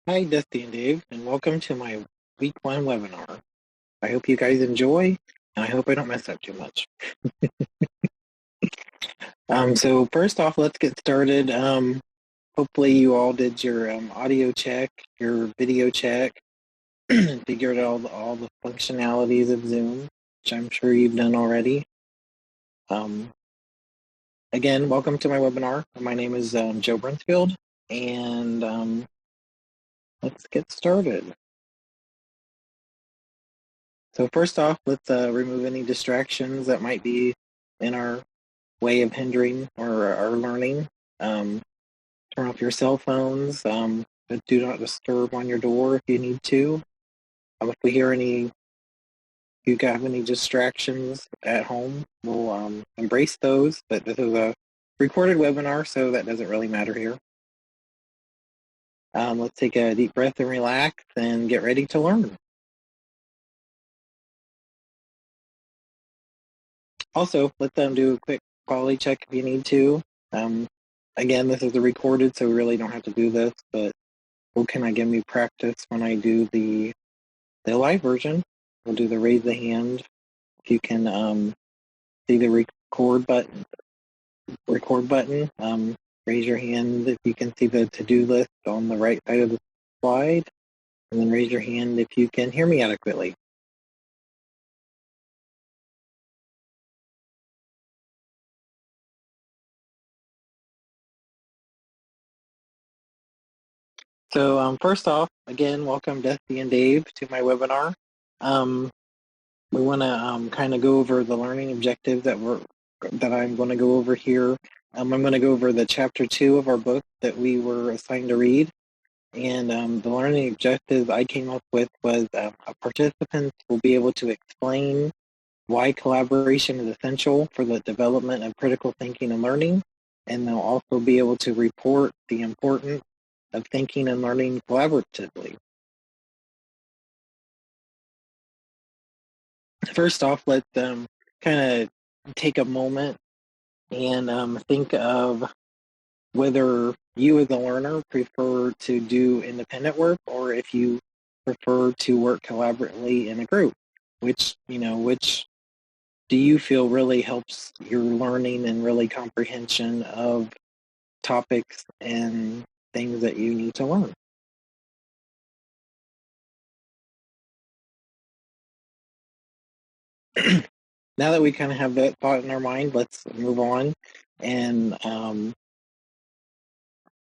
Hi, Dusty and Dave, and welcome to my week one webinar. I hope you guys enjoy, and I hope I don't mess up too much. So first off, let's get started. Hopefully you all did your audio check, your video check, figured out all the functionalities of Zoom, which I'm sure you've done already. Again, welcome to my webinar. My name is Joe Brinsfield, and let's get started. So first off, let's remove any distractions that might be in our way of hindering our learning. Turn off your cell phones. Do not disturb on your door if you need to. If we hear any, if you have any distractions at home, we'll embrace those. But this is a recorded webinar, so that doesn't really matter here. Let's take a deep breath and relax and get ready to learn. Also, let's do a quick quality check if you need to. Again, this is a recorded, so we really don't have to do this, but will kind of give me practice when I do the live version. We'll do the raise the hand. If you can see the record button, raise your hand if you can see the to-do list on the right side of the slide, and then raise your hand if you can hear me adequately. So first off, again, welcome Dusty and Dave to my webinar. We want to kind of go over the learning objectives that I'm going to go over here. I'm going to go over the chapter 2 of our book that we were assigned to read. And the learning objective I came up with was participants will be able to explain why collaboration is essential for the development of critical thinking and learning. And they'll also be able to report the importance of thinking and learning collaboratively. First off, let's kind of take a moment and think of whether you as a learner prefer to do independent work or if you prefer to work collaboratively in a group. Which do you feel really helps your learning and really comprehension of topics and things that you need to learn? Now that we kind of have that thought in our mind, let's move on and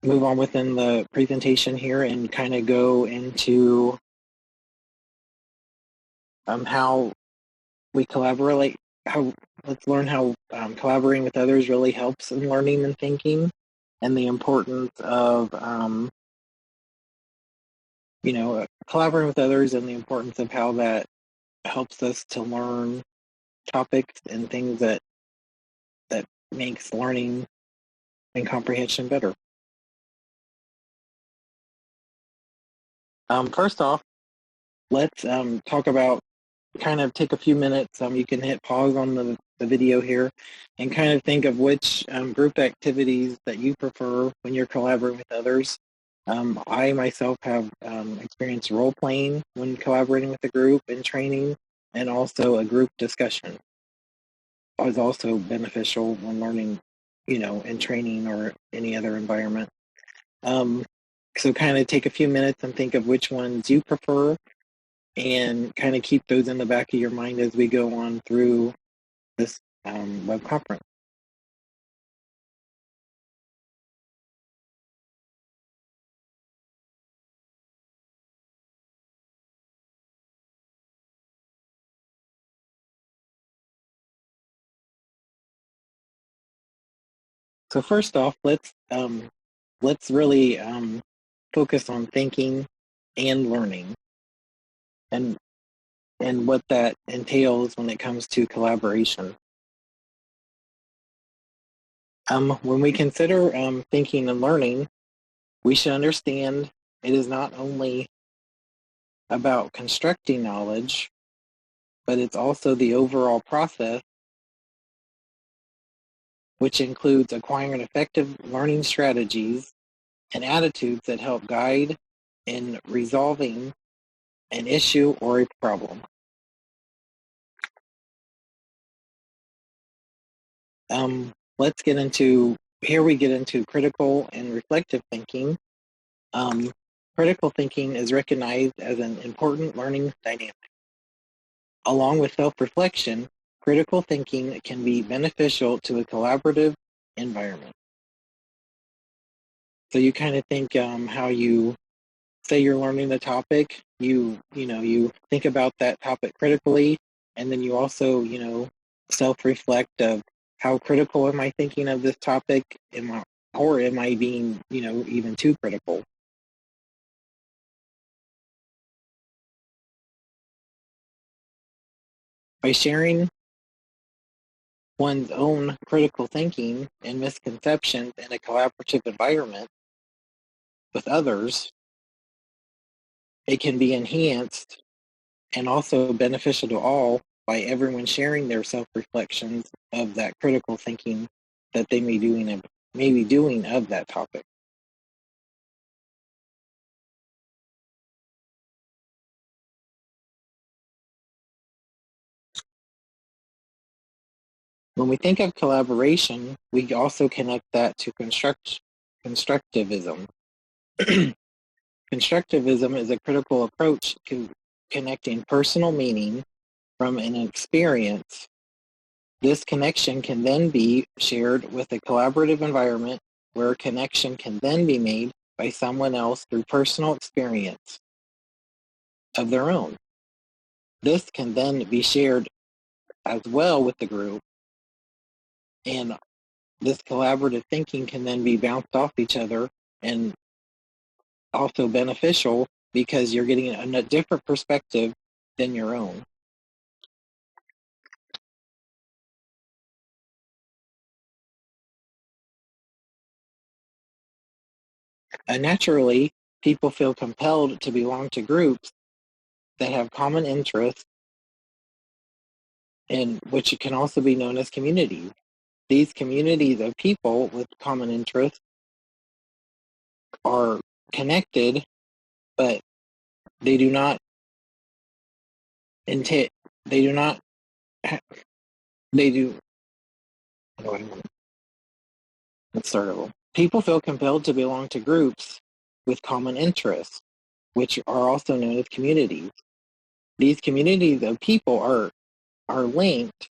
move on within the presentation here and kind of go into how we collaborate. Let's learn how collaborating with others really helps in learning and thinking, and the importance of collaborating with others, and the importance of how that helps us to learn topics and things that makes learning and comprehension better. First off, let's talk about, kind of take a few minutes. You can hit pause on the video here and kind of think of which group activities that you prefer when you're collaborating with others. I myself have experienced role-playing when collaborating with a group in training, and also a group discussion. It was also beneficial when learning, in training or any other environment. So kind of take a few minutes and think of which ones you prefer, and kind of keep those in the back of your mind as we go on through this web conference. So first off, let's really focus on thinking and learning, and what that entails when it comes to collaboration. When we consider thinking and learning, we should understand it is not only about constructing knowledge, but it's also the overall process, which includes acquiring effective learning strategies and attitudes that help guide in resolving an issue or a problem. Let's get into, here we get into critical and reflective thinking. Critical thinking is recognized as an important learning dynamic. Along with self-reflection, critical thinking can be beneficial to a collaborative environment. So you kind of think how you say you're learning the topic, you think about that topic critically, and then you also, self-reflect of how critical am I thinking of this topic? Or am I being, even too critical? By sharing one's own critical thinking and misconceptions in a collaborative environment with others, it can be enhanced and also beneficial to all by everyone sharing their self-reflections of that critical thinking that they may be doing of that topic. When we think of collaboration, we also connect that to constructivism. Constructivism is a critical approach to connecting personal meaning from an experience. This connection can then be shared with a collaborative environment where a connection can then be made by someone else through personal experience of their own. This can then be shared as well with the group, and this collaborative thinking can then be bounced off each other and also beneficial because you're getting a different perspective than your own. And naturally, people feel compelled to belong to groups that have common interests, and which can also be known as communities. These communities of people with common interests are connected, but they do not intend. They do not. They do. Let's start over. People feel compelled to belong to groups with common interests, which are also known as communities. These communities of people are linked,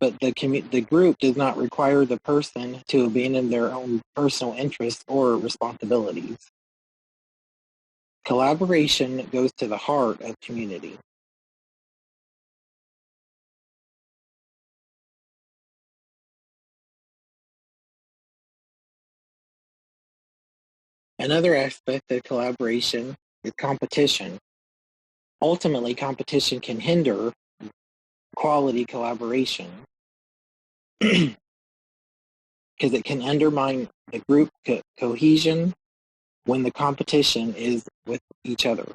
but the group does not require the person to abandon their own personal interests or responsibilities. Collaboration goes to the heart of community. Another aspect of collaboration is competition. Ultimately, competition can hinder quality collaboration because it can undermine the group cohesion when the competition is with each other.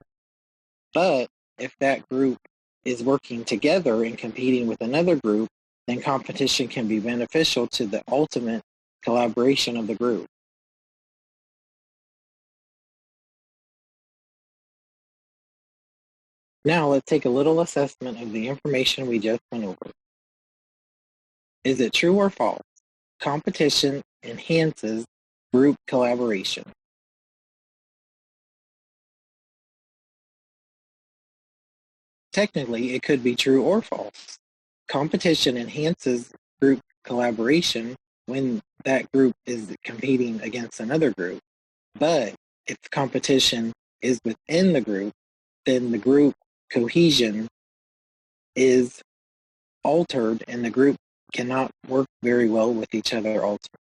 But if that group is working together and competing with another group, then competition can be beneficial to the ultimate collaboration of the group. Now let's take a little assessment of the information we just went over. Is it true or false? Competition enhances group collaboration. Technically, it could be true or false. Competition enhances group collaboration when that group is competing against another group. But if competition is within the group, then the group cohesion is altered and the group cannot work very well with each other ultimately.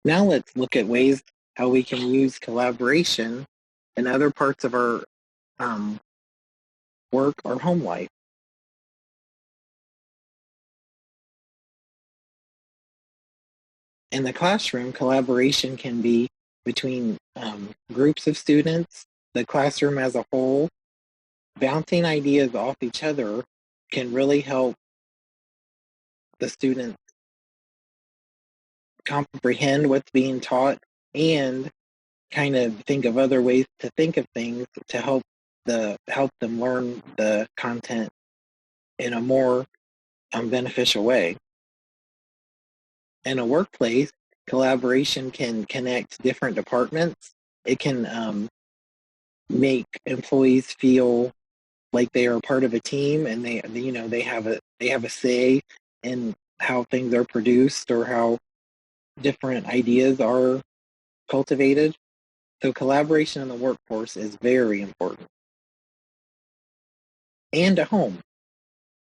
Now let's look at ways how we can use collaboration in other parts of our work or home life. In the classroom, collaboration can be between groups of students, the classroom as a whole, bouncing ideas off each other can really help the student comprehend what's being taught and kind of think of other ways to think of things to help them learn the content in a more beneficial way. In a workplace, collaboration can connect different departments. It can make employees feel like they are part of a team, and they have a say in how things are produced or how different ideas are cultivated. So collaboration in the workforce is very important. And at home,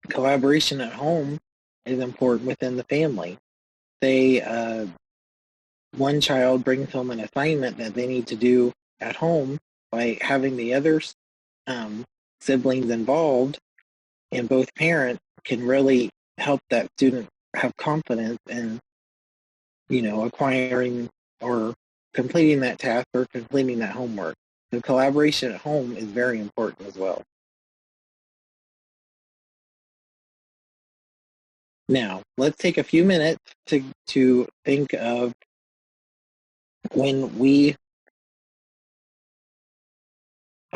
collaboration at home is important within the family. Say one child brings home an assignment that they need to do at home, by having the other um, siblings involved and both parents can really help that student have confidence in, acquiring or completing that task or completing that homework. So collaboration at home is very important as well. Now, let's take a few minutes to think of when we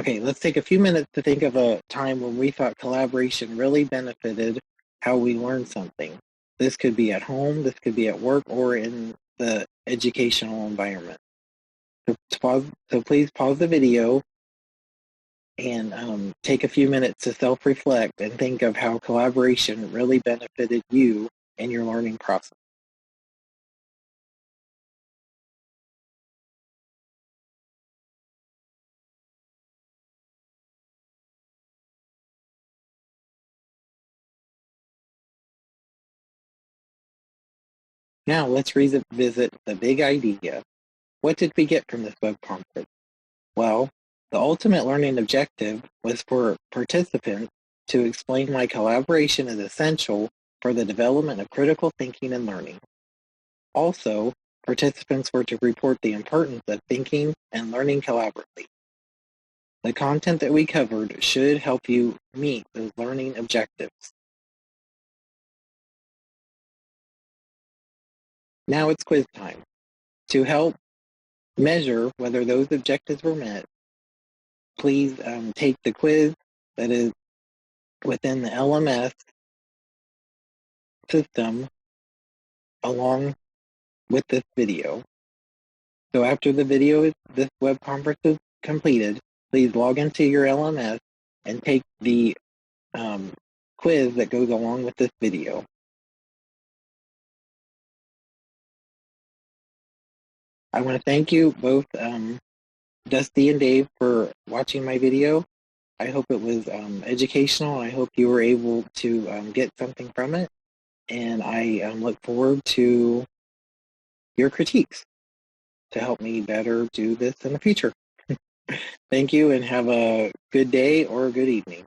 let's take a few minutes to think of a time when we thought collaboration really benefited how we learn something. This could be at home, this could be at work, or in the educational environment. So please pause the video and take a few minutes to self-reflect and think of how collaboration really benefited you in your learning process. Now let's revisit the big idea. What did we get from this web conference? Well, the ultimate learning objective was for participants to explain why collaboration is essential for the development of critical thinking and learning. Also, participants were to report the importance of thinking and learning collaboratively. The content that we covered should help you meet those learning objectives. Now it's quiz time. To help measure whether those objectives were met, please take the quiz that is within the LMS system along with this video. So after this web conference is completed, please log into your LMS and take the quiz that goes along with this video. I want to thank you both, Dusty and Dave, for watching my video. I hope it was educational. I hope you were able to get something from it. And I look forward to your critiques to help me better do this in the future. Thank you and have a good day or a good evening.